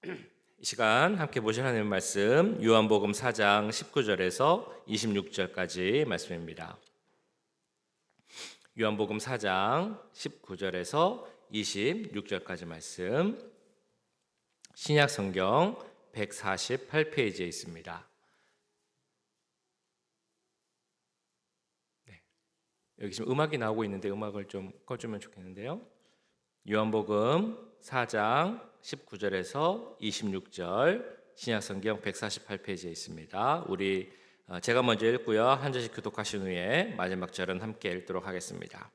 이 시간 함께 보실 하나님의 말씀 요한복음 4장 19절에서 26절까지 말씀입니다. 요한복음 4장 19절에서 26절까지 말씀, 신약 성경 148페이지에 있습니다. 여기 지금 음악이 나오고 있는데 음악을 좀 꺼주면 좋겠는데요. 요한복음 4장 19절에서 26절, 신약 성경 148페이지에 있습니다. 우리 제가 먼저 읽고요, 한 절씩 교독하신 후에 마지막 절은 함께 읽도록 하겠습니다.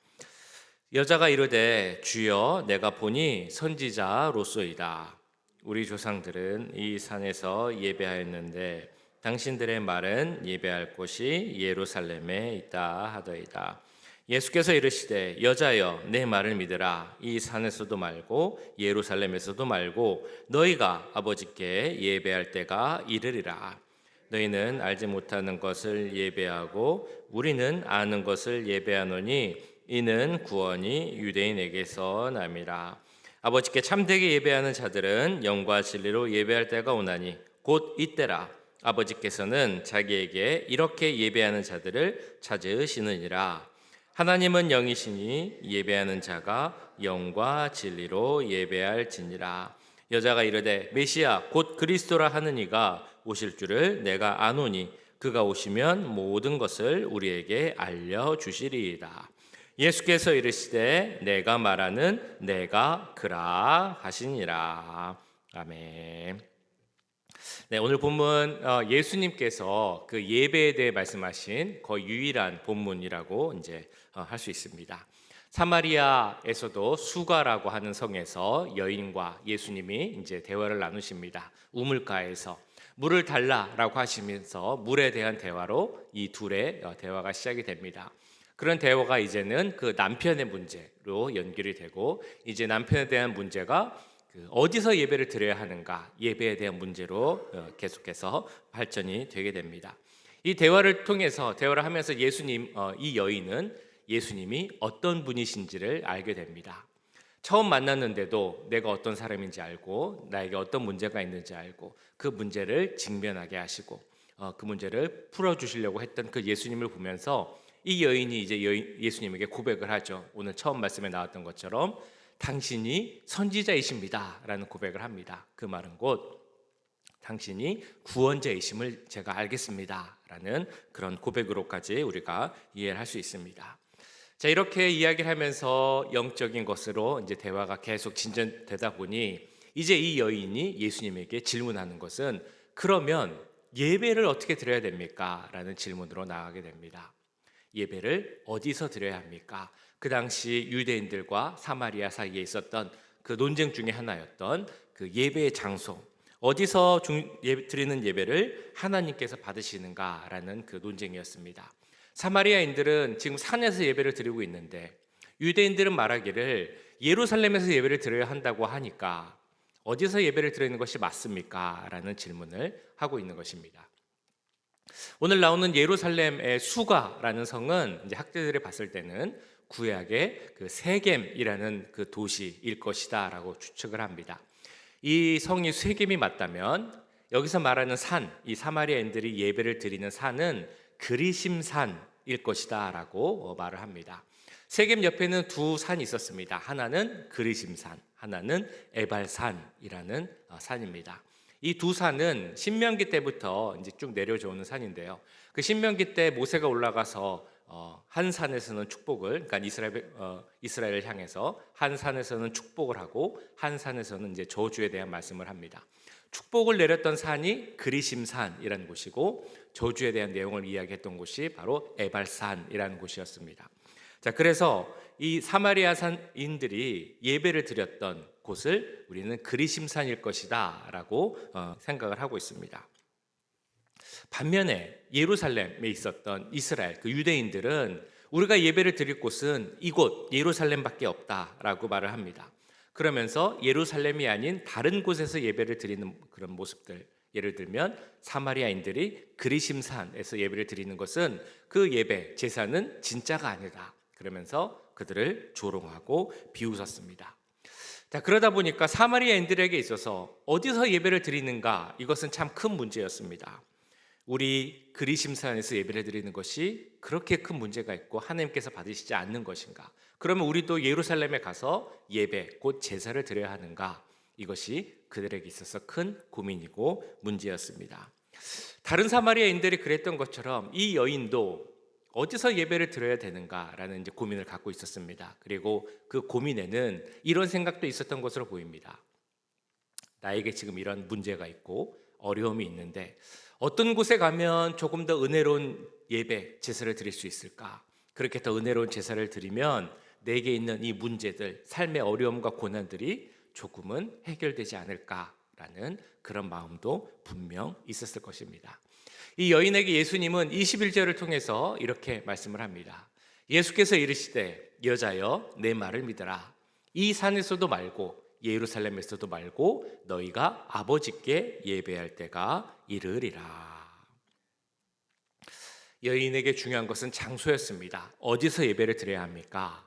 여자가 이르되 주여 내가 보니 선지자로소이다. 우리 조상들은 이 산에서 예배하였는데 당신들의 말은 예배할 곳이 예루살렘에 있다 하더이다. 예수께서 이르시되 여자여 내 말을 믿으라. 이 산에서도 말고 예루살렘에서도 말고 너희가 아버지께 예배할 때가 이르리라. 너희는 알지 못하는 것을 예배하고 우리는 아는 것을 예배하노니 이는 구원이 유대인에게서 남이라. 아버지께 참되게 예배하는 자들은 영과 진리로 예배할 때가 오나니 곧 이때라. 아버지께서는 자기에게 이렇게 예배하는 자들을 찾으시느니라. 하나님은 영이시니 예배하는 자가 영과 진리로 예배할지니라. 여자가 이르되 메시아 곧 그리스도라 하는 이가 오실 줄을 내가 아노니 그가 오시면 모든 것을 우리에게 알려주시리이다. 예수께서 이르시되 내가 말하는 내가 그라 하시니라. 아멘. 네, 오늘 본문 예수님께서 그 예배에 대해 말씀하신 거의 유일한 본문이라고 이제 할 수 있습니다. 사마리아에서도 수가라고 하는 성에서 여인과 예수님이 이제 대화를 나누십니다. 우물가에서 물을 달라라고 하시면서 물에 대한 대화로 이 둘의 대화가 시작이 됩니다. 그런 대화가 이제는 그 남편의 문제로 연결이 되고, 이제 남편에 대한 문제가 어디서 예배를 드려야 하는가, 예배에 대한 문제로 계속해서 발전이 되게 됩니다. 이 대화를 통해서, 대화를 하면서 이 여인은 예수님이 어떤 분이신지를 알게 됩니다. 처음 만났는데도 내가 어떤 사람인지 알고 나에게 어떤 문제가 있는지 알고 그 문제를 직면하게 하시고 그 문제를 풀어주시려고 했던 그 예수님을 보면서 이 여인이 이제 예수님에게 고백을 하죠. 오늘 처음 말씀에 나왔던 것처럼 당신이 선지자이십니다 라는 고백을 합니다. 그 말은 곧 당신이 구원자이심을 제가 알겠습니다 라는 그런 고백으로까지 우리가 이해를 할 수 있습니다. 자, 이렇게 이야기를 하면서 영적인 것으로 이제 대화가 계속 진전되다 보니 이제 이 여인이 예수님에게 질문하는 것은 그러면 예배를 어떻게 드려야 됩니까? 라는 질문으로 나가게 됩니다. 예배를 어디서 드려야 합니까? 그 당시 유대인들과 사마리아 사이에 있었던 그 논쟁 중에 하나였던 그 예배의 장소, 어디서 드리는 예배를 하나님께서 받으시는가라는 그 논쟁이었습니다. 사마리아인들은 지금 산에서 예배를 드리고 있는데 유대인들은 말하기를 예루살렘에서 예배를 드려야 한다고 하니까 어디서 예배를 드리는 것이 맞습니까? 라는 질문을 하고 있는 것입니다. 오늘 나오는 예루살렘의 수가라는 성은 이제 학자들이 봤을 때는 구약의 그 세겜이라는 그 도시일 것이다라고 추측을 합니다. 이 성이 세겜이 맞다면 여기서 말하는 산, 이 사마리아인들이 예배를 드리는 산은 그리심산일 것이다라고 말을 합니다. 세겜 옆에는 두 산이 있었습니다. 하나는 그리심산, 하나는 에발산이라는 산입니다. 이 두 산은 신명기 때부터 이제 쭉 내려져 오는 산인데요. 그 신명기 때 모세가 올라가서 한 산에서는 축복을, 그러니까 이스라엘을 향해서 한 산에서는 축복을 하고 한 산에서는 이제 저주에 대한 말씀을 합니다. 축복을 내렸던 산이 그리심산이라는 곳이고 저주에 대한 내용을 이야기했던 곳이 바로 에발산이라는 곳이었습니다. 자, 그래서 이 사마리아 산인들이 예배를 드렸던 곳을 우리는 그리심산일 것이다 라고 생각을 하고 있습니다. 반면에 예루살렘에 있었던 이스라엘 그 유대인들은 우리가 예배를 드릴 곳은 이곳 예루살렘밖에 없다라고 말을 합니다. 그러면서 예루살렘이 아닌 다른 곳에서 예배를 드리는 그런 모습들, 예를 들면 사마리아인들이 그리심산에서 예배를 드리는 것은 그 예배, 제사는 진짜가 아니다, 그러면서 그들을 조롱하고 비웃었습니다. 자, 그러다 보니까 사마리아인들에게 있어서 어디서 예배를 드리는가, 이것은 참 큰 문제였습니다. 우리 그리심산에서 예배를 드리는 것이 그렇게 큰 문제가 있고 하나님께서 받으시지 않는 것인가? 그러면 우리도 예루살렘에 가서 예배, 곧 제사를 드려야 하는가? 이것이 그들에게 있어서 큰 고민이고 문제였습니다. 다른 사마리아인들이 그랬던 것처럼 이 여인도 어디서 예배를 드려야 되는가라는 이제 고민을 갖고 있었습니다. 그리고 그 고민에는 이런 생각도 있었던 것으로 보입니다. 나에게 지금 이런 문제가 있고 어려움이 있는데 어떤 곳에 가면 조금 더 은혜로운 예배, 제사를 드릴 수 있을까? 그렇게 더 은혜로운 제사를 드리면 내게 있는 이 문제들, 삶의 어려움과 고난들이 조금은 해결되지 않을까라는 그런 마음도 분명 있었을 것입니다. 이 여인에게 예수님은 21절을 통해서 이렇게 말씀을 합니다. 예수께서 이르시되 여자여 내 말을 믿으라. 이 산에서도 말고 예루살렘에서도 말고 너희가 아버지께 예배할 때가 이르리라. 여인에게 중요한 것은 장소였습니다. 어디서 예배를 드려야 합니까?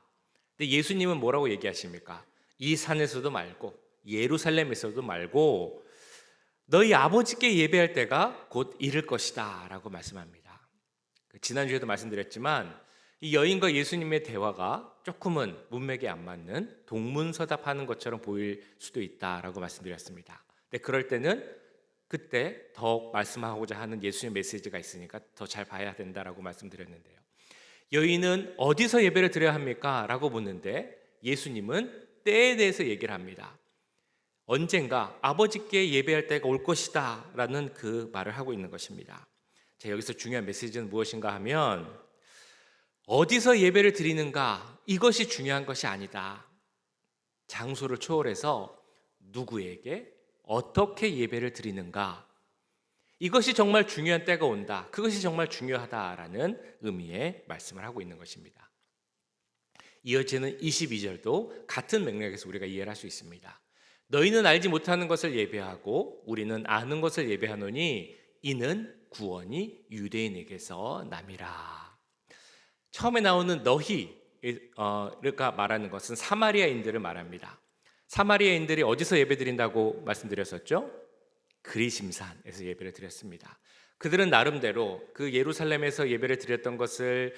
근데 예수님은 뭐라고 얘기하십니까? 이 산에서도 말고 예루살렘에서도 말고 너희 아버지께 예배할 때가 곧 이를 것이다 라고 말씀합니다. 지난주에도 말씀드렸지만 이 여인과 예수님의 대화가 조금은 문맥에 안 맞는 동문서답하는 것처럼 보일 수도 있다라고 말씀드렸습니다. 근데 그럴 때는 그때 더 말씀하고자 하는 예수님의 메시지가 있으니까 더 잘 봐야 된다라고 말씀드렸는데요. 여인은 어디서 예배를 드려야 합니까? 라고 묻는데 예수님은 때에 대해서 얘기를 합니다. 언젠가 아버지께 예배할 때가 올 것이다 라는 그 말을 하고 있는 것입니다. 자, 여기서 중요한 메시지는 무엇인가 하면 어디서 예배를 드리는가, 이것이 중요한 것이 아니다. 장소를 초월해서 누구에게 어떻게 예배를 드리는가, 이것이 정말 중요한 때가 온다, 그것이 정말 중요하다라는 의미의 말씀을 하고 있는 것입니다. 이어지는 22절도 같은 맥락에서 우리가 이해를 할 수 있습니다. 너희는 알지 못하는 것을 예배하고 우리는 아는 것을 예배하노니 이는 구원이 유대인에게서 남이라. 처음에 나오는 너희가 말하는 것은 사마리아인들을 말합니다. 사마리아인들이 어디서 예배드린다고 말씀드렸었죠? 그리심산에서 예배를 드렸습니다. 그들은 나름대로 그 예루살렘에서 예배를 드렸던 것을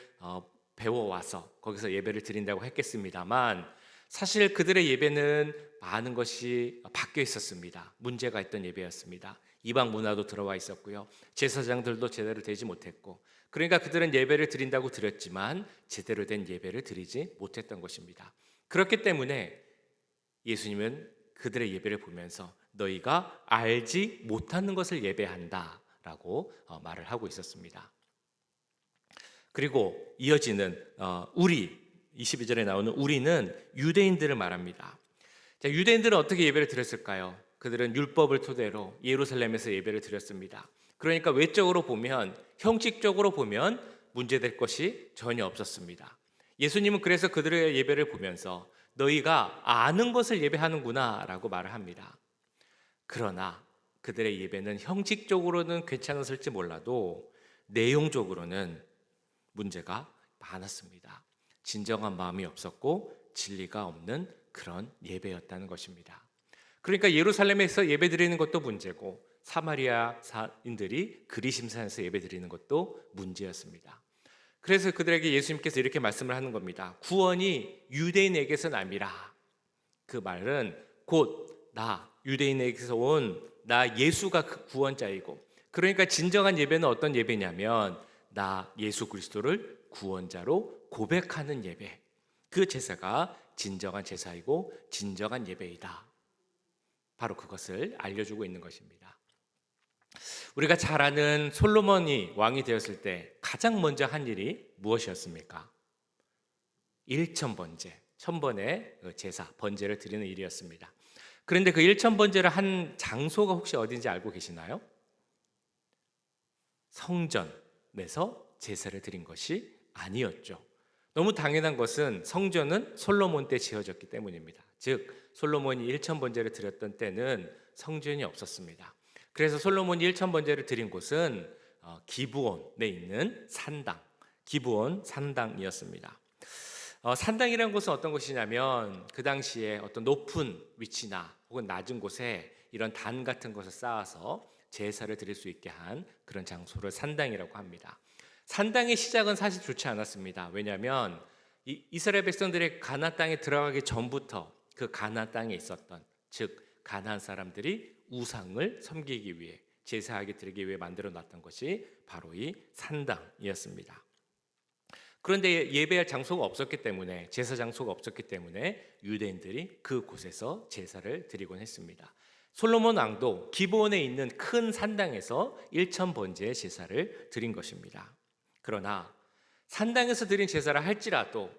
배워와서 거기서 예배를 드린다고 했겠습니다만 사실 그들의 예배는 많은 것이 바뀌어 있었습니다. 문제가 있던 예배였습니다. 이방 문화도 들어와 있었고요. 제사장들도 제대로 되지 못했고, 그러니까 그들은 예배를 드린다고 드렸지만 제대로 된 예배를 드리지 못했던 것입니다. 그렇기 때문에 예수님은 그들의 예배를 보면서 너희가 알지 못하는 것을 예배한다 라고 말을 하고 있었습니다. 그리고 이어지는 우리 22절에 나오는 우리는 유대인들을 말합니다. 자, 유대인들은 어떻게 예배를 드렸을까요? 그들은 율법을 토대로 예루살렘에서 예배를 드렸습니다. 그러니까 외적으로 보면, 형식적으로 보면 문제될 것이 전혀 없었습니다. 예수님은 그래서 그들의 예배를 보면서 너희가 아는 것을 예배하는구나 라고 말을 합니다. 그러나 그들의 예배는 형식적으로는 괜찮았을지 몰라도 내용적으로는 문제가 많았습니다. 진정한 마음이 없었고 진리가 없는 그런 예배였다는 것입니다. 그러니까 예루살렘에서 예배드리는 것도 문제고 사마리아인들이 그리심산에서 예배드리는 것도 문제였습니다. 그래서 그들에게 예수님께서 이렇게 말씀을 하는 겁니다. 구원이 유대인에게서 남이라. 그 말은 곧 나 유대인에게서 온 나 예수가 그 구원자이고, 그러니까 진정한 예배는 어떤 예배냐면 나 예수 그리스도를 구원자로 고백하는 예배, 그 제사가 진정한 제사이고 진정한 예배이다. 바로 그것을 알려주고 있는 것입니다. 우리가 잘 아는 솔로몬이 왕이 되었을 때 가장 먼저 한 일이 무엇이었습니까? 1000번제, 1000번의 제사, 번제를 드리는 일이었습니다. 그런데 그 1000번제를 한 장소가 혹시 어딘지 알고 계시나요? 성전에서 제사를 드린 것이 아니었죠. 너무 당연한 것은 성전은 솔로몬 때 지어졌기 때문입니다. 즉 솔로몬이 1000번제를 드렸던 때는 성전이 없었습니다. 그래서 솔로몬이 1000번제를 드린 곳은 기브온에 있는 산당, 기브온 산당이었습니다. 산당이라는 곳은 어떤 곳이냐면 그 당시에 어떤 높은 위치나 혹은 낮은 곳에 이런 단 같은 것을 쌓아서 제사를 드릴 수 있게 한 그런 장소를 산당이라고 합니다. 산당의 시작은 사실 좋지 않았습니다. 왜냐하면 이스라엘 백성들이 가나안 땅에 들어가기 전부터 그 가나안 땅에 있었던, 즉 가나안 사람들이 우상을 섬기기 위해, 제사하게 드리기 위해 만들어 놨던 것이 바로 이 산당이었습니다. 그런데 예배할 장소가 없었기 때문에, 제사 장소가 없었기 때문에 유대인들이 그곳에서 제사를 드리곤 했습니다. 솔로몬 왕도 기브온에 있는 큰 산당에서 1,000번제의 제사를 드린 것입니다. 그러나 산당에서 드린 제사를 할지라도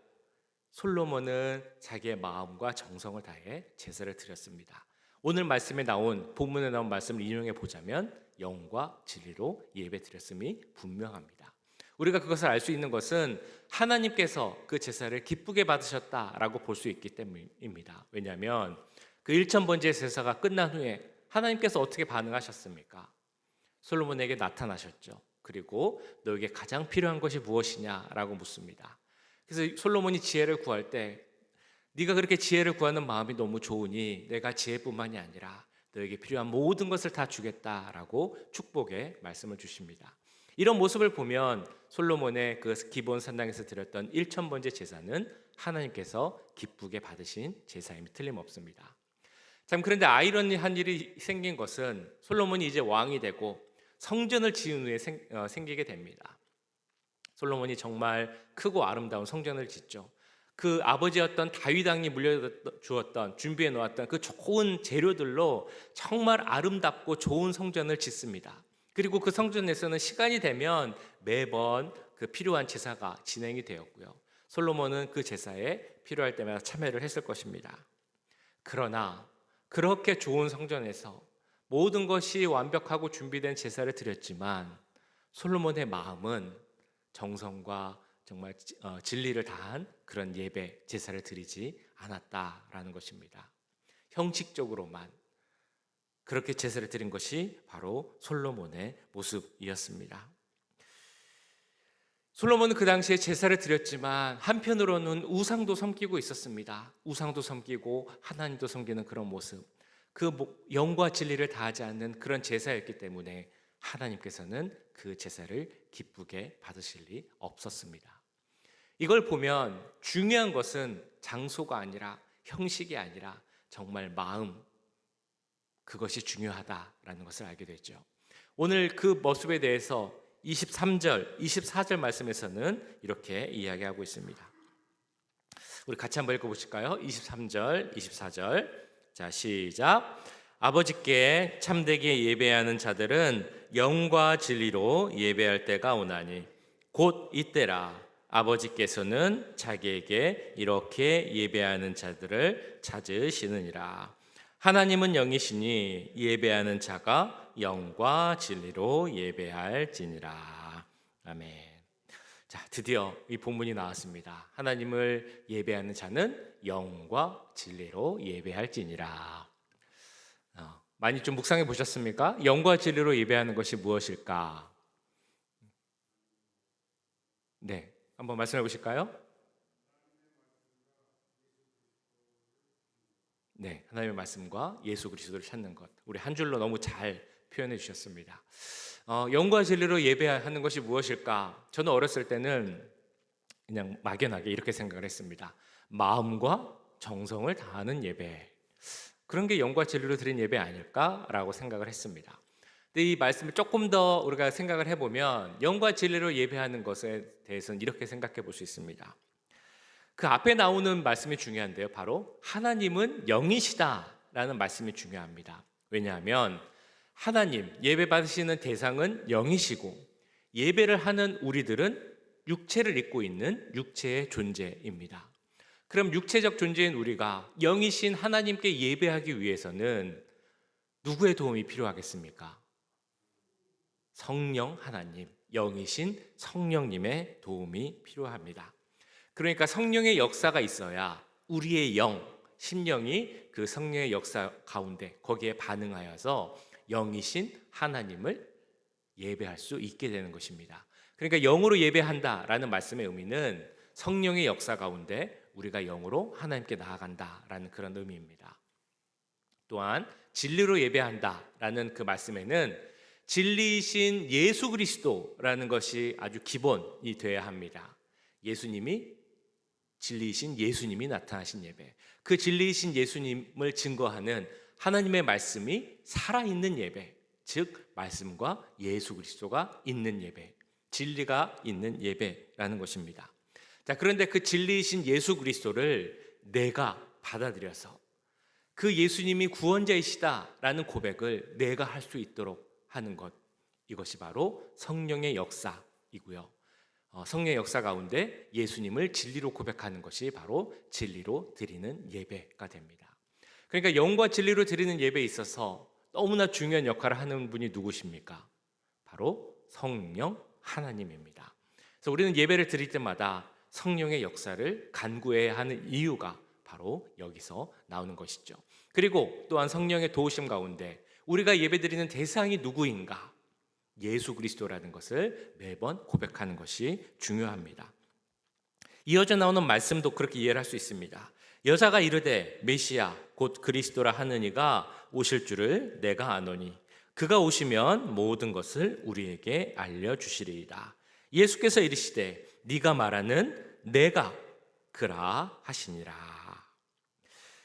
솔로몬은 자기의 마음과 정성을 다해 제사를 드렸습니다. 오늘 말씀에 나온, 본문에 나온 말씀을 인용해 보자면 영과 진리로 예배 드렸음이 분명합니다. 우리가 그것을 알 수 있는 것은 하나님께서 그 제사를 기쁘게 받으셨다라고 볼 수 있기 때문입니다. 왜냐하면 그 1,000번째 제사가 끝난 후에 하나님께서 어떻게 반응하셨습니까? 솔로몬에게 나타나셨죠. 그리고 너에게 가장 필요한 것이 무엇이냐라고 묻습니다. 그래서 솔로몬이 지혜를 구할 때 네가 그렇게 지혜를 구하는 마음이 너무 좋으니 내가 지혜뿐만이 아니라 너에게 필요한 모든 것을 다 주겠다라고 축복의 말씀을 주십니다. 이런 모습을 보면 솔로몬의 그 기브온 산당에서 드렸던 1,000번째 제사는 하나님께서 기쁘게 받으신 제사임이 틀림없습니다. 참, 그런데 아이러니한 일이 생긴 것은 솔로몬이 이제 왕이 되고 성전을 지은 후에 생기게 됩니다. 솔로몬이 정말 크고 아름다운 성전을 짓죠. 그 아버지였던 다윗 왕이 물려주었던, 준비해 놓았던 그 좋은 재료들로 정말 아름답고 좋은 성전을 짓습니다. 그리고 그 성전에서는 시간이 되면 매번 그 필요한 제사가 진행이 되었고요. 솔로몬은 그 제사에 필요할 때마다 참여를 했을 것입니다. 그러나 그렇게 좋은 성전에서 모든 것이 완벽하고 준비된 제사를 드렸지만 솔로몬의 마음은 정성과 정말 진리를 다한 그런 예배, 제사를 드리지 않았다라는 것입니다. 형식적으로만 그렇게 제사를 드린 것이 바로 솔로몬의 모습이었습니다. 솔로몬은 그 당시에 제사를 드렸지만 한편으로는 우상도 섬기고 있었습니다. 우상도 섬기고 하나님도 섬기는 그런 모습, 그 영과 진리를 다하지 않는 그런 제사였기 때문에 하나님께서는 그 제사를 기쁘게 받으실 리 없었습니다. 이걸 보면 중요한 것은 장소가 아니라, 형식이 아니라 정말 마음, 그것이 중요하다라는 것을 알게 되죠. 오늘 그 모습에 대해서 23절, 24절 말씀에서는 이렇게 이야기하고 있습니다. 우리 같이 한번 읽어보실까요? 23절, 24절. 자, 시작. 아버지께 참되게 예배하는 자들은 영과 진리로 예배할 때가 오나니 곧 이때라. 아버지께서는 자기에게 이렇게 예배하는 자들을 찾으시느니라. 하나님은 영이시니 예배하는 자가 영과 진리로 예배할지니라. 아멘. 자, 드디어 이 본문이 나왔습니다. 하나님을 예배하는 자는 영과 진리로 예배할지니라. 많이 좀 묵상해 보셨습니까? 영과 진리로 예배하는 것이 무엇일까? 네, 한번 말씀해 보실까요? 네, 하나님의 말씀과 예수 그리스도를 찾는 것. 우리 한 줄로 너무 잘 표현해 주셨습니다. 영과 진리로 예배하는 것이 무엇일까? 저는 어렸을 때는 그냥 막연하게 이렇게 생각을 했습니다. 마음과 정성을 다하는 예배. 그런 게 영과 진리로 드린 예배 아닐까라고 생각을 했습니다. 근데 이 말씀을 조금 더 우리가 생각을 해보면 영과 진리로 예배하는 것에 대해서는 이렇게 생각해 볼 수 있습니다. 그 앞에 나오는 말씀이 중요한데요. 바로 하나님은 영이시다라는 말씀이 중요합니다. 왜냐하면 하나님, 예배 받으시는 대상은 영이시고 예배를 하는 우리들은 육체를 입고 있는 육체의 존재입니다. 그럼 육체적 존재인 우리가 영이신 하나님께 예배하기 위해서는 누구의 도움이 필요하겠습니까? 성령 하나님, 영이신 성령님의 도움이 필요합니다. 그러니까 성령의 역사가 있어야 우리의 영, 심령이 그 성령의 역사 가운데 거기에 반응하여서 영이신 하나님을 예배할 수 있게 되는 것입니다. 그러니까 영으로 예배한다라는 말씀의 의미는 성령의 역사 가운데 우리가 영으로 하나님께 나아간다라는 그런 의미입니다. 또한 진리로 예배한다라는 그 말씀에는 진리이신 예수 그리스도라는 것이 아주 기본이 되어야 합니다. 예수님이 진리이신 예수님이 나타나신 예배, 그 진리이신 예수님을 증거하는 하나님의 말씀이 살아있는 예배, 즉 말씀과 예수 그리스도가 있는 예배, 진리가 있는 예배라는 것입니다. 자, 그런데 그 진리이신 예수 그리스도를 내가 받아들여서 그 예수님이 구원자이시다라는 고백을 내가 할 수 있도록 하는 것, 이것이 바로 성령의 역사이고요. 성령의 역사 가운데 예수님을 진리로 고백하는 것이 바로 진리로 드리는 예배가 됩니다. 그러니까 영과 진리로 드리는 예배에 있어서 너무나 중요한 역할을 하는 분이 누구십니까? 바로 성령 하나님입니다. 그래서 우리는 예배를 드릴 때마다 성령의 역사를 간구해야 하는 이유가 바로 여기서 나오는 것이죠. 그리고 또한 성령의 도우심 가운데 우리가 예배드리는 대상이 누구인가? 예수 그리스도라는 것을 매번 고백하는 것이 중요합니다. 이어져 나오는 말씀도 그렇게 이해를 할 수 있습니다. 여자가 이르되 메시아 곧 그리스도라 하는 이가 오실 줄을 내가 아노니 그가 오시면 모든 것을 우리에게 알려주시리이다. 예수께서 이르시되 네가 말하는 내가 그라 하시니라.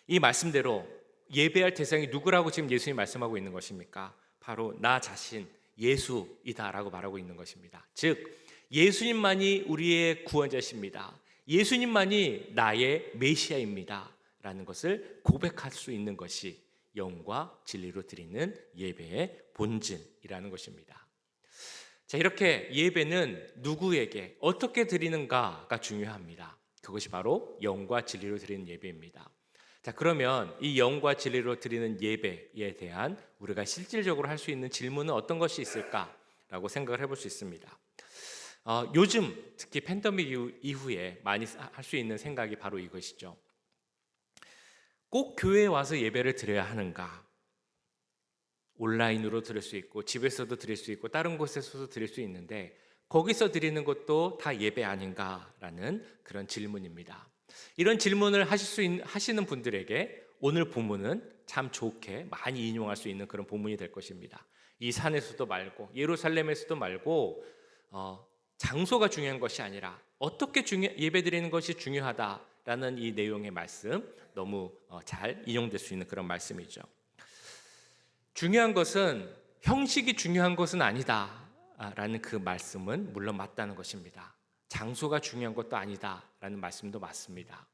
이 말씀대로 예배할 대상이 누구라고 지금 예수님이 말씀하고 있는 것입니까? 바로 나 자신 예수이다라고 말하고 있는 것입니다. 즉 예수님만이 우리의 구원자십니다. 예수님만이 나의 메시아입니다 라는 것을 고백할 수 있는 것이 영과 진리로 드리는 예배의 본질이라는 것입니다. 자, 이렇게 예배는 누구에게 어떻게 드리는가가 중요합니다. 그것이 바로 영과 진리로 드리는 예배입니다. 자, 그러면 이 영과 진리로 드리는 예배에 대한 우리가 실질적으로 할 수 있는 질문은 어떤 것이 있을까라고 생각을 해볼 수 있습니다. 요즘 특히 팬데믹 이후에 많이 할 수 있는 생각이 바로 이것이죠. 꼭 교회에 와서 예배를 드려야 하는가? 온라인으로 드릴 수 있고 집에서도 드릴 수 있고 다른 곳에서도 드릴 수 있는데 거기서 드리는 것도 다 예배 아닌가라는 그런 질문입니다. 이런 질문을 하시는 분들에게 오늘 본문은 참 좋게 많이 인용할 수 있는 그런 본문이 될 것입니다. 이 산에서도 말고 예루살렘에서도 말고 장소가 중요한 것이 아니라 어떻게 예배드리는 것이 중요하다라는 이 내용의 말씀 너무 잘 인용될 수 있는 그런 말씀이죠. 중요한 것은 형식이 중요한 것은 아니다라는 그 말씀은 물론 맞다는 것입니다. 장소가 중요한 것도 아니다라는 말씀도 맞습니다.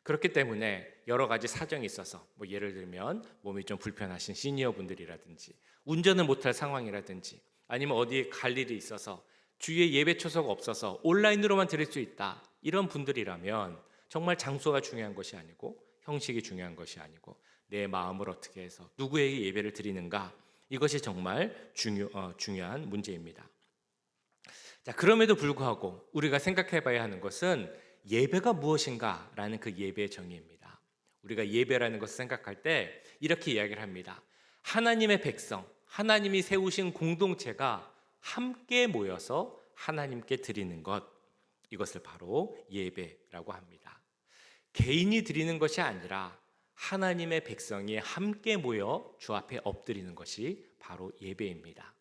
그렇기 때문에 여러 가지 사정이 있어서 예를 들면 몸이 좀 불편하신 시니어 분들이라든지 운전을 못할 상황이라든지 아니면 어디에 갈 일이 있어서 주위에 예배 초소가 없어서 온라인으로만 드릴 수 있다 이런 분들이라면 정말 장소가 중요한 것이 아니고 형식이 중요한 것이 아니고 내 마음을 어떻게 해서 누구에게 예배를 드리는가 이것이 정말 중요한 문제입니다. 자, 그럼에도 불구하고 우리가 생각해 봐야 하는 것은 예배가 무엇인가라는 그 예배의 정의입니다. 우리가 예배라는 것을 생각할 때 이렇게 이야기를 합니다. 하나님의 백성, 하나님이 세우신 공동체가 함께 모여서 하나님께 드리는 것, 이것을 바로 예배라고 합니다. 개인이 드리는 것이 아니라 하나님의 백성이 함께 모여 주 앞에 엎드리는 것이 바로 예배입니다.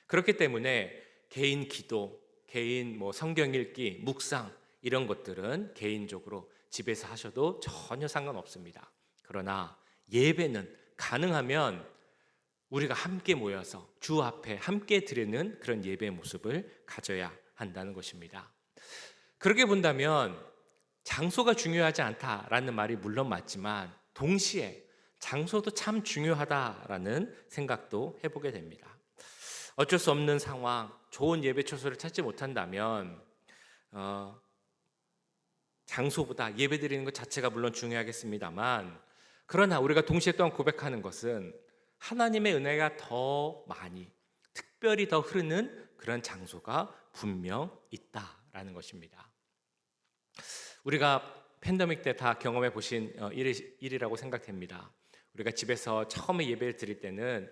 그렇기 때문에 개인 기도, 개인 성경 읽기, 묵상 이런 것들은 개인적으로 집에서 하셔도 전혀 상관없습니다. 그러나 예배는 가능하면 우리가 함께 모여서 주 앞에 함께 드리는 그런 예배의 모습을 가져야 한다는 것입니다. 그렇게 본다면 장소가 중요하지 않다라는 말이 물론 맞지만 동시에 장소도 참 중요하다라는 생각도 해보게 됩니다. 어쩔 수 없는 상황, 좋은 예배 처소를 찾지 못한다면 장소보다 예배드리는 것 자체가 물론 중요하겠습니다만 그러나 우리가 동시에 또한 고백하는 것은 하나님의 은혜가 더 많이 특별히 더 흐르는 그런 장소가 분명 있다라는 것입니다. 우리가 팬데믹 때 다 경험해 보신 일이라고 생각됩니다. 우리가 집에서 처음에 예배를 드릴 때는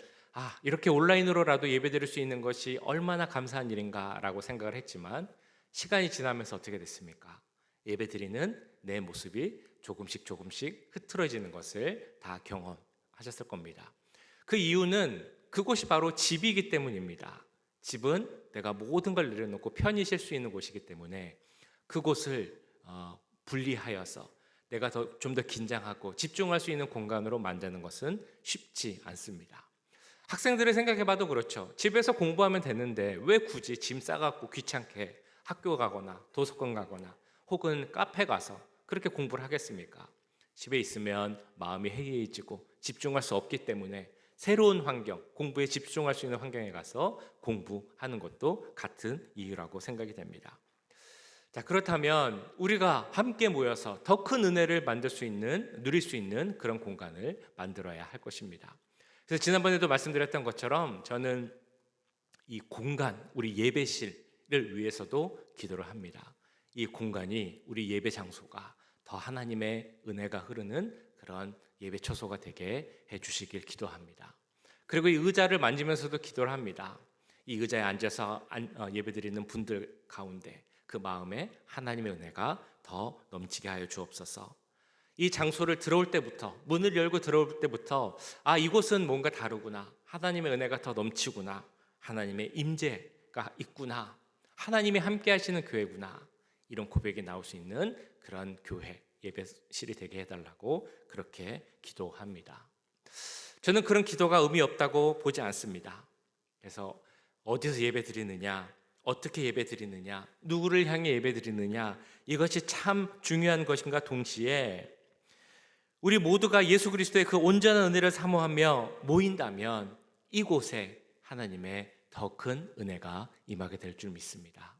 이렇게 온라인으로라도 예배드릴 수 있는 것이 얼마나 감사한 일인가라고 생각을 했지만 시간이 지나면서 어떻게 됐습니까? 예배드리는 내 모습이 조금씩 흐트러지는 것을 다 경험하셨을 겁니다. 그 이유는 그곳이 바로 집이기 때문입니다. 집은 내가 모든 걸 내려놓고 편히 쉴 수 있는 곳이기 때문에 그곳을 분리하여서 내가 좀 더 긴장하고 집중할 수 있는 공간으로 만드는 것은 쉽지 않습니다. 학생들을 생각해봐도 그렇죠. 집에서 공부하면 되는데 왜 굳이 짐 싸갖고 귀찮게 학교 가거나 도서관 가거나 혹은 카페 가서 그렇게 공부를 하겠습니까? 집에 있으면 마음이 해이해지고 집중할 수 없기 때문에 새로운 환경, 공부에 집중할 수 있는 환경에 가서 공부하는 것도 같은 이유라고 생각이 됩니다. 자, 그렇다면 우리가 함께 모여서 더 큰 은혜를 누릴 수 있는 그런 공간을 만들어야 할 것입니다. 그래서 지난번에도 말씀드렸던 것처럼 저는 이 공간, 우리 예배실을 위해서도 기도를 합니다. 이 공간이 우리 예배 장소가 더 하나님의 은혜가 흐르는 그런 예배 처소가 되게 해주시길 기도합니다. 그리고 이 의자를 만지면서도 기도를 합니다. 이 의자에 앉아서 예배드리는 분들 가운데 그 마음에 하나님의 은혜가 더 넘치게 하여 주옵소서. 이 장소를 들어올 때부터, 문을 열고 들어올 때부터 이곳은 뭔가 다르구나, 하나님의 은혜가 더 넘치구나, 하나님의 임재가 있구나, 하나님이 함께 하시는 교회구나, 이런 고백이 나올 수 있는 그런 교회, 예배실이 되게 해달라고 그렇게 기도합니다. 저는 그런 기도가 의미 없다고 보지 않습니다. 그래서 어디서 예배 드리느냐, 어떻게 예배 드리느냐, 누구를 향해 예배 드리느냐, 이것이 참 중요한 것인가 동시에 우리 모두가 예수 그리스도의 그 온전한 은혜를 사모하며 모인다면 이곳에 하나님의 더 큰 은혜가 임하게 될 줄 믿습니다.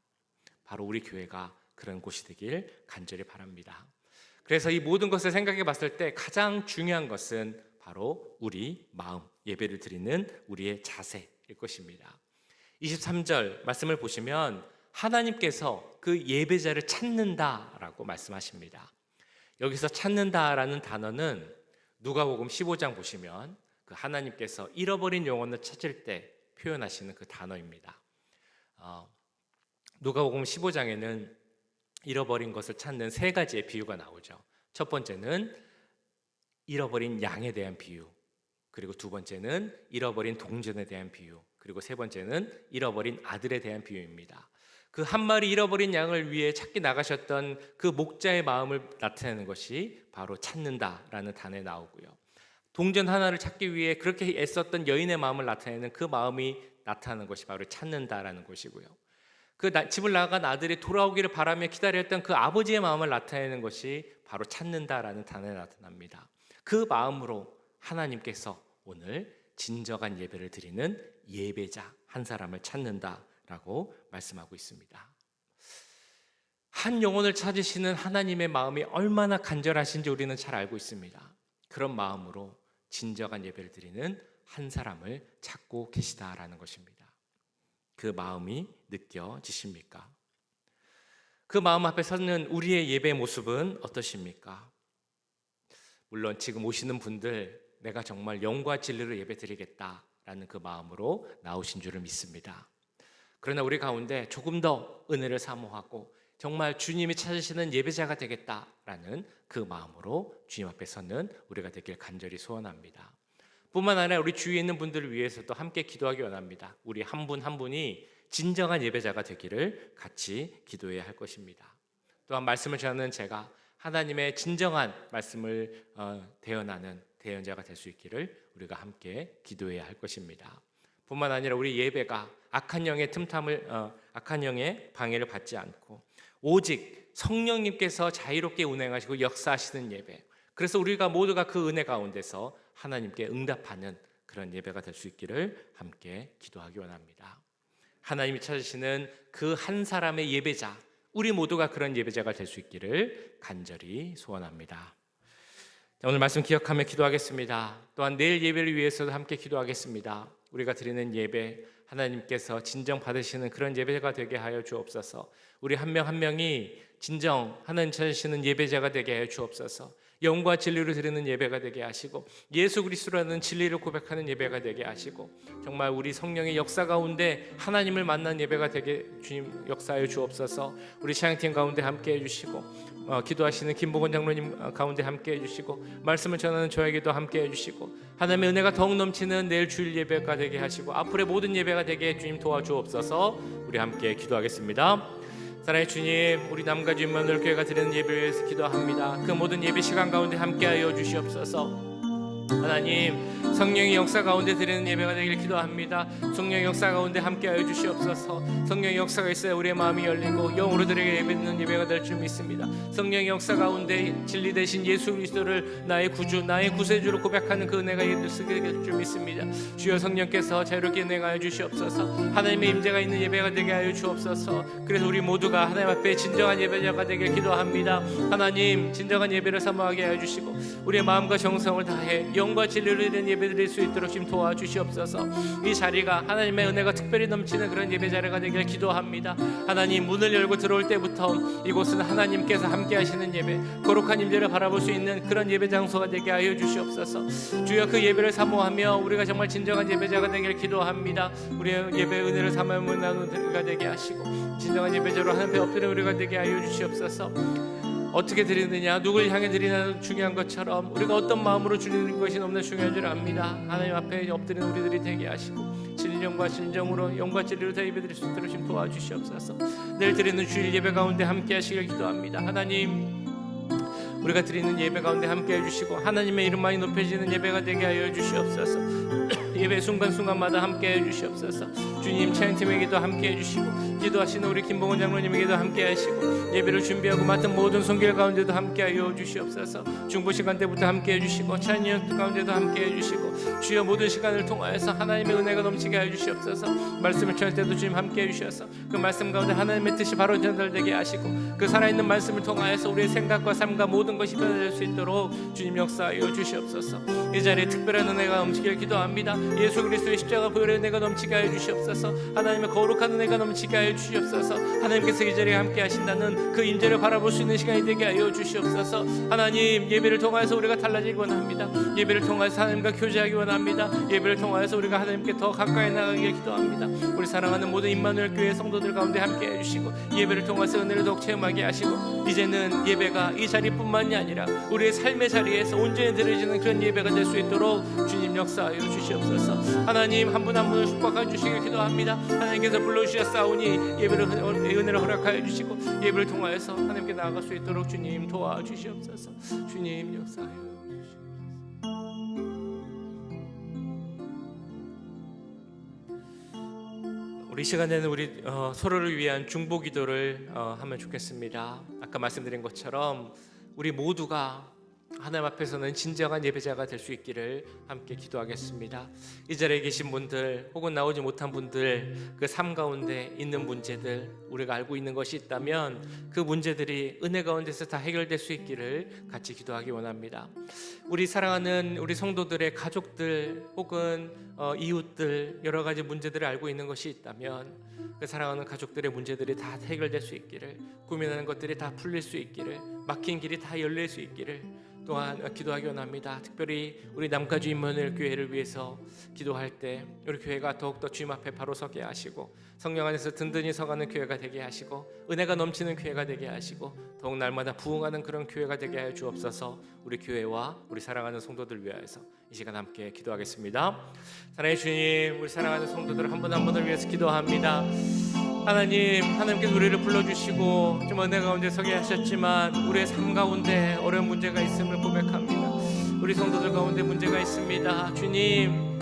바로 우리 교회가 그런 곳이 되길 간절히 바랍니다. 그래서 이 모든 것을 생각해 봤을 때 가장 중요한 것은 바로 우리 마음, 예배를 드리는 우리의 자세일 것입니다. 23절 말씀을 보시면 하나님께서 그 예배자를 찾는다라고 말씀하십니다. 여기서 찾는다라는 단어는 누가복음 15장 보시면 그 하나님께서 잃어버린 영혼을 찾을 때 표현하시는 그 단어입니다. 누가복음 15장에는 잃어버린 것을 찾는 세 가지의 비유가 나오죠. 첫 번째는 잃어버린 양에 대한 비유, 그리고 두 번째는 잃어버린 동전에 대한 비유, 그리고 세 번째는 잃어버린 아들에 대한 비유입니다. 그 한 마리 잃어버린 양을 위해 찾기 나가셨던 그 목자의 마음을 나타내는 것이 바로 찾는다라는 단어에 나오고요. 동전 하나를 찾기 위해 그렇게 애썼던 여인의 마음을 나타내는 그 마음이 나타나는 것이 바로 찾는다라는 것이고요. 그 집을 나간 아들이 돌아오기를 바라며 기다렸던 그 아버지의 마음을 나타내는 것이 바로 찾는다라는 단어에 나타납니다. 그 마음으로 하나님께서 오늘 진정한 예배를 드리는 예배자 한 사람을 찾는다라고 말씀하고 있습니다. 한 영혼을 찾으시는 하나님의 마음이 얼마나 간절하신지 우리는 잘 알고 있습니다. 그런 마음으로 진정한 예배를 드리는 한 사람을 찾고 계시다라는 것입니다. 그 마음이 느껴지십니까? 그 마음 앞에 서는 우리의 예배 모습은 어떠십니까? 물론 지금 오시는 분들, 내가 정말 영과 진리로 예배 드리겠다라는 그 마음으로 나오신 줄을 믿습니다. 그러나 우리 가운데 조금 더 은혜를 사모하고 정말 주님이 찾으시는 예배자가 되겠다라는 그 마음으로 주님 앞에 서는 우리가 되길 간절히 소원합니다. 뿐만 아니라 우리 주위에 있는 분들을 위해서도 함께 기도하기 원합니다. 우리 한 분 한 분이 진정한 예배자가 되기를 같이 기도해야 할 것입니다. 또한 말씀을 전하는 제가 하나님의 진정한 말씀을 대언하는 대언자가 될 수 있기를 우리가 함께 기도해야 할 것입니다. 뿐만 아니라 우리 예배가 악한 영의 악한 영의 방해를 받지 않고 오직 성령님께서 자유롭게 운행하시고 역사하시는 예배, 그래서 우리가 모두가 그 은혜 가운데서 하나님께 응답하는 그런 예배가 될 수 있기를 함께 기도하기 원합니다. 하나님이 찾으시는 그 한 사람의 예배자, 우리 모두가 그런 예배자가 될 수 있기를 간절히 소원합니다. 오늘 말씀 기억하며 기도하겠습니다. 또한 내일 예배를 위해서도 함께 기도하겠습니다. 우리가 드리는 예배, 하나님께서 진정 받으시는 그런 예배가 되게 하여 주옵소서. 우리 한 명 한 명이 진정 하나님 찾으시는 예배자가 되게 하여 주옵소서. 영과 진리로 드리는 예배가 되게 하시고 예수 그리스도라는 진리를 고백하는 예배가 되게 하시고 정말 우리 성령의 역사 가운데 하나님을 만난 예배가 되게 주님 역사하여 주옵소서. 우리 찬양팀 가운데 함께해 주시고 기도하시는 김보건 장로님 가운데 함께해 주시고 말씀을 전하는 저에게도 함께해 주시고 하나님의 은혜가 더욱 넘치는 내일 주일 예배가 되게 하시고 앞으로의 모든 예배가 되게 주님 도와주옵소서. 우리 함께 기도하겠습니다. 사랑의 주님, 우리 남가주 임마누엘 교회가 드리는 예배를 위해서 기도합니다. 그 모든 예배 시간 가운데 함께하여 주시옵소서. 하나님, 성령의 역사 가운데 드리는 예배가 되기를 기도합니다. 성령의 역사 가운데 함께하여 주시옵소서. 성령의 역사가 있어야 우리의 마음이 열리고 영으로 드리게 예배드리는 예배가 될 줄 믿습니다. 성령의 역사 가운데 진리 되신 예수 그리스도를 나의 구주, 나의 구세주로 고백하는 그 은혜가 있게 될 줄 믿습니다. 주여 성령께서 자유롭게 은혜하여 주시옵소서. 하나님의 임재가 있는 예배가 되게 하여 주옵소서. 그래서 우리 모두가 하나님 앞에 진정한 예배자가 되길 기도합니다. 하나님, 진정한 예배를 사모하게 하여 주시고 우리의 마음과 정성을 다해 영과 진리로 드리는 예배 드릴 수 있도록 지금 도와주시옵소서. 이 자리가 하나님의 은혜가 특별히 넘치는 그런 예배 자리가 되길 기도합니다. 하나님, 문을 열고 들어올 때부터 이곳은 하나님께서 함께 하시는 예배, 거룩한 임재를 바라볼 수 있는 그런 예배 장소가 되게 하여 주시옵소서. 주여 그 예배를 사모하며 우리가 정말 진정한 예배자가 되길 기도합니다. 우리의 예배 은혜를 사모하며 나누는 우리가 되게 하시고 진정한 예배자로 하나님 앞에 엎드려 우리가 되게 하여 주시옵소서. 어떻게 드리느냐, 누굴 향해 드리느냐 중요한 것처럼 우리가 어떤 마음으로 드리는 것이 너무나 중요한 줄 압니다. 하나님 앞에 엎드리는 우리들이 되게 하시고 진정과 진정으로 영과 진리로 다 예배 드릴 수 있도록 좀 도와주시옵소서. 내일 드리는 주일 예배 가운데 함께 하시길 기도합니다. 하나님, 우리가 드리는 예배 가운데 함께 해주시고 하나님의 이름만이 높여지는 예배가 되게 하여 주시옵소서. 예배 순간순간마다 함께 해주시옵소서. 주님, 찬양팀에게도 함께 해주시고 기도하시는 우리 김봉원 장로님에게도 함께 하시고 예배를 준비하고 맡은 모든 손길 가운데도 함께 하여 주시옵소서. 중보 시간 때부터 함께 해주시고 찬양 가운데도 함께 해주시고 주여 모든 시간을 통하여서 하나님의 은혜가 넘치게 하여 주시옵소서. 말씀을 전할 때도 주님 함께 해주셔서 그 말씀 가운데 하나님의 뜻이 바로 전달되게 하시고 그 살아있는 말씀을 통하여서 우리의 생각과 삶과 모든 것이 변화될 수 있도록 주님 역사하여 주시옵소서. 이 자리에 특별한 은혜가 넘치길 기도합니다. 예수 그리스도의 십자가 보혈의 은혜가 넘치게 하여 주시옵소서. 하나님의 거룩한 은혜가 넘치게 하여 주시옵소서. 하나님께서 이 자리에 함께 하신다는 그 임재를 바라볼 수 있는 시간이 되게 하여 주시옵소서. 하나님, 예배를 통하여서 우리가 달라지기 원합니다. 예배를 통하여서 하나님과 교제하기 원합니다. 예배를 통하여서 우리가 하나님께 더 가까이 나가길 기도합니다. 우리 사랑하는 모든 임마누엘 교회 성도들 가운데 함께 해주시고 예배를 통해서 은혜를 더욱 체험하게 하시고 이제는 예배가 이 자리뿐만이 아니라 우리의 삶의 자리에서 온전히 드려지는 그런 예배가 될 수 있도록 주님 역사하여 주시옵소서. 하나님, 한 분 한 분을 축복해 주시길 기도합니다. 하나님께서 불러주셨사오니 예배를 은혜를 허락하여 주시고 예배를 통하여서 하나님께 나아갈 수 있도록 주님 도와주시옵소서. 주님 역사하여 주시옵소서. 우리 시간에는 우리 서로를 위한 중보 기도를 하면 좋겠습니다. 아까 말씀드린 것처럼 우리 모두가 하나님 앞에서는 진정한 예배자가 될 수 있기를 함께 기도하겠습니다. 이 자리에 계신 분들 혹은 나오지 못한 분들, 그 삶 가운데 있는 문제들, 우리가 알고 있는 것이 있다면 그 문제들이 은혜 가운데서 다 해결될 수 있기를 같이 기도하기 원합니다. 우리 사랑하는 우리 성도들의 가족들 혹은 이웃들, 여러 가지 문제들을 알고 있는 것이 있다면 그 사랑하는 가족들의 문제들이 다 해결될 수 있기를, 고민하는 것들이 다 풀릴 수 있기를, 막힌 길이 다 열릴 수 있기를 또한 기도하기 원합니다. 특별히 우리 남가주 임마누엘 교회를 위해서 기도할 때 우리 교회가 더욱더 주님 앞에 바로 서게 하시고 성령 안에서 든든히 서가는 교회가 되게 하시고 은혜가 넘치는 교회가 되게 하시고 더욱 날마다 부흥하는 그런 교회가 되게 하여 주옵소서. 우리 교회와 우리 사랑하는 성도들 위하여서 이 시간 함께 기도하겠습니다. 사랑의 주님, 우리 사랑하는 성도들 한 분 한 분을 위해서 기도합니다. 하나님, 하나님께서 우리를 불러주시고 좀 은혜 가운데 서게 하셨지만 우리의 삶 가운데 어려운 문제가 있음을 고백합니다. 우리 성도들 가운데 문제가 있습니다. 주님,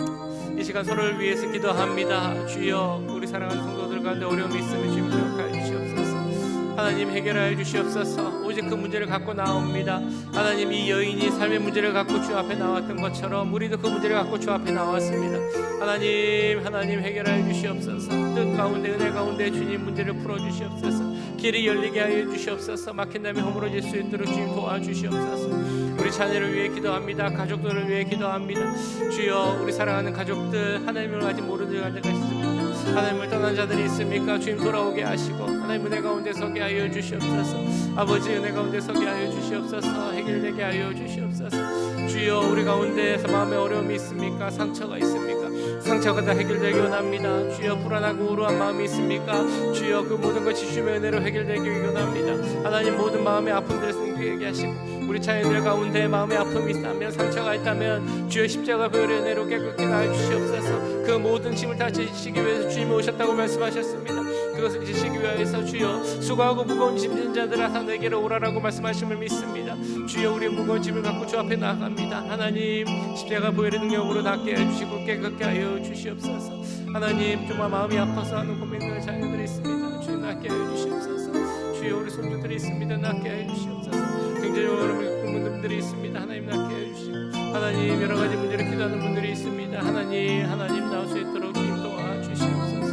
이 시간 서로를 위해서 기도합니다. 주여, 우리 사랑하는 성도들 가운데 어려움이 있으면 주님 기억하여 주시옵소서. 하나님, 해결하여 주시옵소서. 오직 그 문제를 갖고 나옵니다. 하나님, 이 여인이 삶의 문제를 갖고 주 앞에 나왔던 것처럼 우리도 그 문제를 갖고 주 앞에 나왔습니다. 하나님 해결하여 주시옵소서. 뜻 가운데 은혜 가운데 주님 문제를 풀어주시옵소서. 길이 열리게 하여 주시옵소서. 막힌 담이 허물어질 수 있도록 주님 도와주시옵소서. 우리 자녀를 위해 기도합니다. 가족들을 위해 기도합니다. 주여, 우리 사랑하는 가족들, 하나님을 아직 모르는 자들가 있습니다. 하나님을 떠난 자들이 있습니까? 주님 돌아오게 하시고 하나님 은혜 가운데 서게 하여 주시옵소서. 아버지 은혜 가운데 서게 하여 주시옵소서. 해결되게 하여 주시옵소서. 주여, 우리 가운데 마음에 어려움이 있습니까? 상처가 있습니까? 상처가 다 해결되기 원합니다. 주여, 불안하고 우울한 마음이 있습니까? 주여, 그 모든 것이 주님의 은혜로 해결되기 원합니다. 하나님, 모든 마음의 아픔들을 승리하게 하시고 우리 자녀들 가운데 마음의 아픔이 있다면, 상처가 있다면 주여 십자가 보혈의 은혜로 깨끗게 나여 주시옵소서. 그 모든 짐을 다 지시기 위해서 주님이 오셨다고 말씀하셨습니다. 그것을 지시기 위해서 주여, 수고하고 무거운 짐진 자들아 다 내게로 오라라고 말씀하심을 믿습니다. 주여, 우리의 무거운 짐을 갖고 주 앞에 나아갑니다. 하나님, 십자가 보혈의 능력으로 낫게 해주시고 깨끗게 하여 주시옵소서. 하나님, 정말 마음이 아파서 하는 고민을 자녀들이 있습니다. 주여, 낫게 하여 주시옵소서. 주여, 우리 손주들이 있습니다. 낫게 하여 주시옵소서. 굉장히 어려움을 겪는 분들이 있습니다. 하나님, 낫게 하여 주시고 하나님, 여러 가지 문제를 기도하는 분들이 있습니다. 하나님 나올 수 있도록 주님 도와주시옵소서.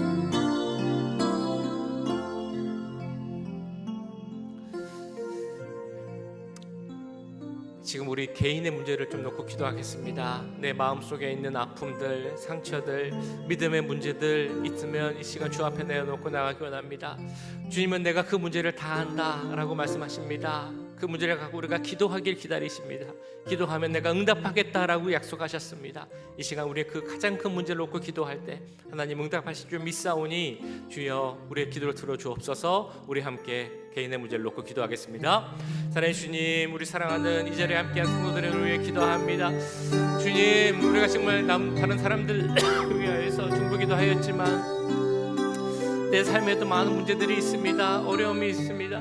지금 우리 개인의 문제를 좀 놓고 기도하겠습니다. 내 마음속에 있는 아픔들, 상처들, 믿음의 문제들 있으면 이 시간 주 앞에 내어놓고 나가기 원합니다. 주님은 내가 그 문제를 다 안다 라고 말씀하십니다. 그 문제를 갖고 우리가 기도하길 기다리십니다. 기도하면 내가 응답하겠다라고 약속하셨습니다. 이 시간 우리의 그 가장 큰 문제를 놓고 기도할 때 하나님 응답하실 줄 믿사오니 주여, 우리의 기도를 들어주옵소서. 우리 함께 개인의 문제를 놓고 기도하겠습니다. 사랑하는 주님, 우리 사랑하는 이 자리에 함께한 성도들을 위해 기도합니다. 주님, 우리가 정말 다른 사람들 위하여서 중보기도 하였지만 내 삶에도 많은 문제들이 있습니다. 어려움이 있습니다.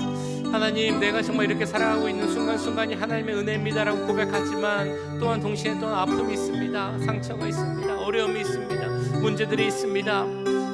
하나님, 내가 정말 이렇게 살아가고 있는 순간순간이 하나님의 은혜입니다라고 고백하지만 또한 동시에 또한 아픔이 있습니다. 상처가 있습니다. 어려움이 있습니다. 문제들이 있습니다.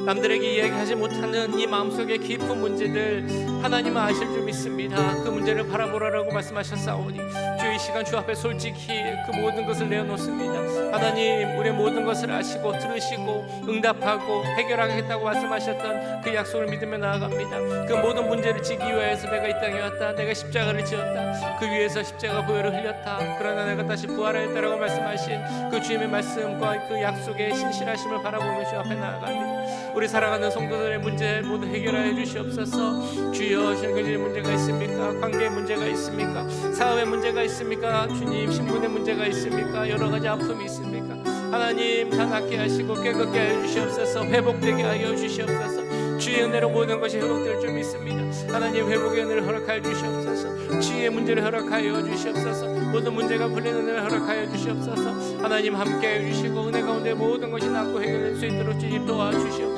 남들에게 이야기하지 못하는 이 마음속의 깊은 문제들 하나님은 아실 줄 믿습니다. 그 문제를 바라보라라고 말씀하셨사오니 주여, 이 시간 주 앞에 솔직히 그 모든 것을 내어놓습니다. 하나님, 우리의 모든 것을 아시고 들으시고 응답하고 해결하겠다고 말씀하셨던 그 약속을 믿으며 나아갑니다. 그 모든 문제를 지기 위해서 내가 이 땅에 왔다. 내가 십자가를 지었다. 그 위에서 십자가 보혈을 흘렸다. 그러나 내가 다시 부활하였다라고 말씀하신 그 주님의 말씀과 그 약속의 신실하심을 바라보며 주 앞에 나아갑니다. 우리 사랑하는 성도들의 문제 모두 해결하여 주시옵소서. 주여, 신경질 문제가 있습니까? 관계의 문제가 있습니까? 사업의 문제가 있습니까? 주님, 신분의 문제가 있습니까? 여러 가지 아픔이 있습니까? 하나님, 다 낫게 하시고 깨끗게 하여 주시옵소서. 회복되게 하여 주시옵소서. 주의 은혜로 모든 것이 회복될 줄 믿습니다. 하나님, 회복의 은혜를 허락하여 주시옵소서. 주의 문제를 허락하여 주시옵소서. 모든 문제가 풀리는 은혜를 허락하여 주시옵소서. 하나님, 함께해 주시고 은혜 가운데 모든 것이 낫고 해결될 수 있도록 주님 도와주시옵소서.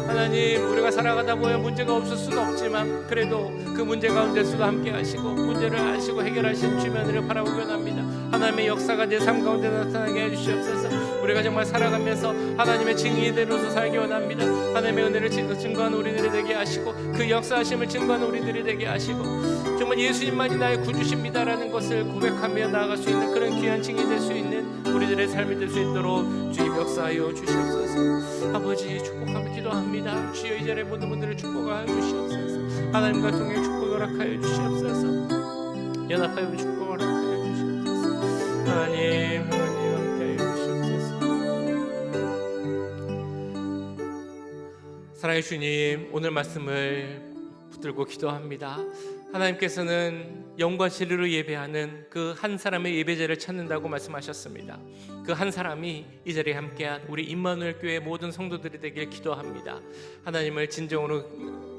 하나님, 우리가 살아가다 보면 문제가 없을 수는 없지만 그래도 그 문제 가운데서도 함께 하시고 문제를 아시고 해결하신 주의 은혜를 바라보기 원합니다. 하나님의 역사가 내 삶 가운데 나타나게 해주시옵소서. 우리가 정말 살아가면서 하나님의 증인으로서 살기 원합니다. 하나님의 은혜를 증거하는 우리들이 되게 하시고 그 역사하심을 증거하는 우리들이 되게 하시고 정말 예수님만이 나의 구주십니다라는 것을 고백하며 나아갈 수 있는 그런 귀한 증인이 될 수 있는 우리들의 삶이 될 수 있도록 주님 역사하여 주시옵소서. 아버지, 축복하며 기도합니다. 주여, 이 자리에 모든 분들을 축복하여 주시옵소서. 하나님과 통해 축복을 허락하여 주시옵소서. 연합하여 축복을 허락하여 주시옵소서. 하나님 함께하여 주시옵소서. 사랑의 주님, 오늘 말씀을 붙들고 기도합니다. 하나님께서는 영과 진리로 예배하는 그 한 사람의 예배자를 찾는다고 말씀하셨습니다. 그 한 사람이 이 자리에 함께한 우리 임마누엘 교회 모든 성도들이 되길 기도합니다. 하나님을 진정으로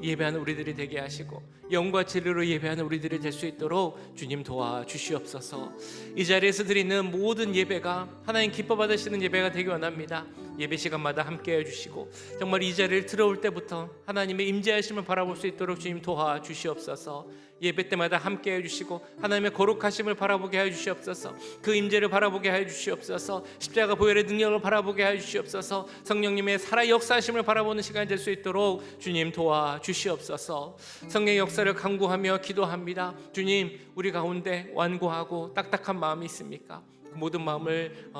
예배하는 우리들이 되게 하시고 영과 진리로 예배하는 우리들이 될 수 있도록 주님 도와주시옵소서. 이 자리에서 드리는 모든 예배가 하나님 기뻐 받으시는 예배가 되기 원합니다. 예배 시간마다 함께해 주시고 정말 이 자리를 들어올 때부터 하나님의 임재하심을 바라볼 수 있도록 주님 도와주시옵소서. 예배 때마다 함께해 주시고 하나님의 거룩하심을 바라보게 하여 주시옵소서. 그 임재를 바라보게 하여 주시옵소서. 십자가 보혈의 능력을 바라보게 하여 주시옵소서. 성령님의 살아 역사하심을 바라보는 시간이 될 수 있도록 주님 도와주시옵소서. 성령의 역사를 간구하며 기도합니다. 주님, 우리 가운데 완고하고 딱딱한 마음이 있습니까? 모든 마음을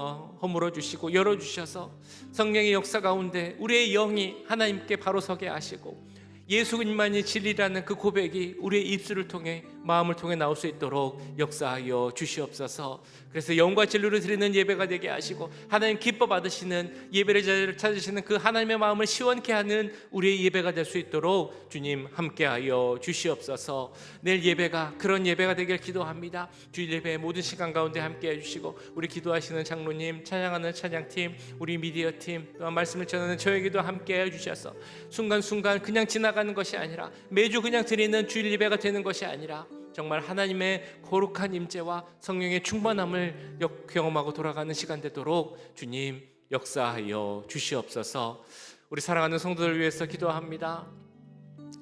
허물어 주시고 열어 주셔서 성령의 역사 가운데 우리의 영이 하나님께 바로 서게 하시고 예수님만이 진리라는 그 고백이 우리의 입술을 통해 마음을 통해 나올 수 있도록 역사하여 주시옵소서. 그래서 영과 진리로 드리는 예배가 되게 하시고 하나님 기뻐 받으시는 예배를 찾으시는 그 하나님의 마음을 시원케 하는 우리의 예배가 될 수 있도록 주님 함께하여 주시옵소서. 내일 예배가 그런 예배가 되길 기도합니다. 주일 예배의 모든 시간 가운데 함께해 주시고 우리 기도하시는 장로님, 찬양하는 찬양팀, 우리 미디어팀, 또한 말씀을 전하는 저에게도 함께해 주셔서 순간순간 그냥 지나가는 것이 아니라 매주 그냥 드리는 주일 예배가 되는 것이 아니라 정말 하나님의 거룩한 임재와 성령의 충만함을 경험하고 돌아가는 시간 되도록 주님 역사하여 주시옵소서. 우리 사랑하는 성도들 위해서 기도합니다.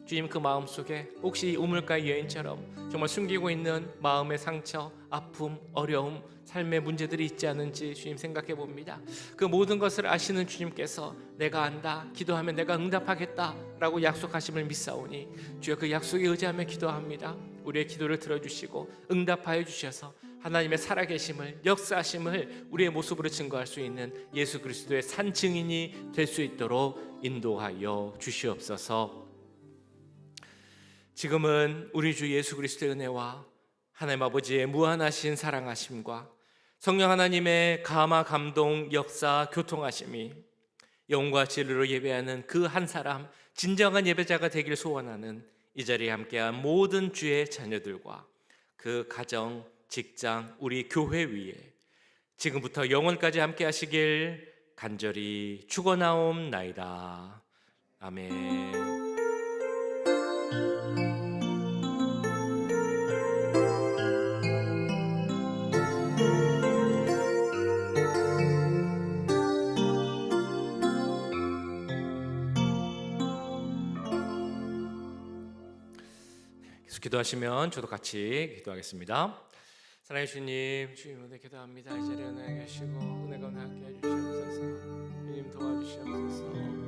주님, 그 마음속에 혹시 우물가의 여인처럼 정말 숨기고 있는 마음의 상처, 아픔, 어려움, 삶의 문제들이 있지 않은지 주님 생각해 봅니다. 그 모든 것을 아시는 주님께서 내가 안다, 기도하면 내가 응답하겠다 라고 약속하심을 믿사오니 주여 그 약속에 의지하며 기도합니다. 우리의 기도를 들어주시고 응답하여 주셔서 하나님의 살아계심을, 역사하심을 우리의 모습으로 증거할 수 있는 예수 그리스도의 산 증인이 될 수 있도록 인도하여 주시옵소서. 지금은 우리 주 예수 그리스도의 은혜와 하나님 아버지의 무한하신 사랑하심과 성령 하나님의 감화 감동 역사 교통하심이 영과 진리로 예배하는 그 한 사람 진정한 예배자가 되길 소원하는 이 자리에 함께한 모든 주의 자녀들과 그 가정, 직장, 우리 교회 위에 지금부터 영원까지 함께 하시길 간절히 축원하옵나이다. 아멘. 기도하시면 저도 같이 기도하겠습니다. 사랑해 주님, 주님 은혜 기도합니다. 이 자리에 은혜 계시고 은혜가 함께 해주시옵소서. 주님 도와주시옵소서.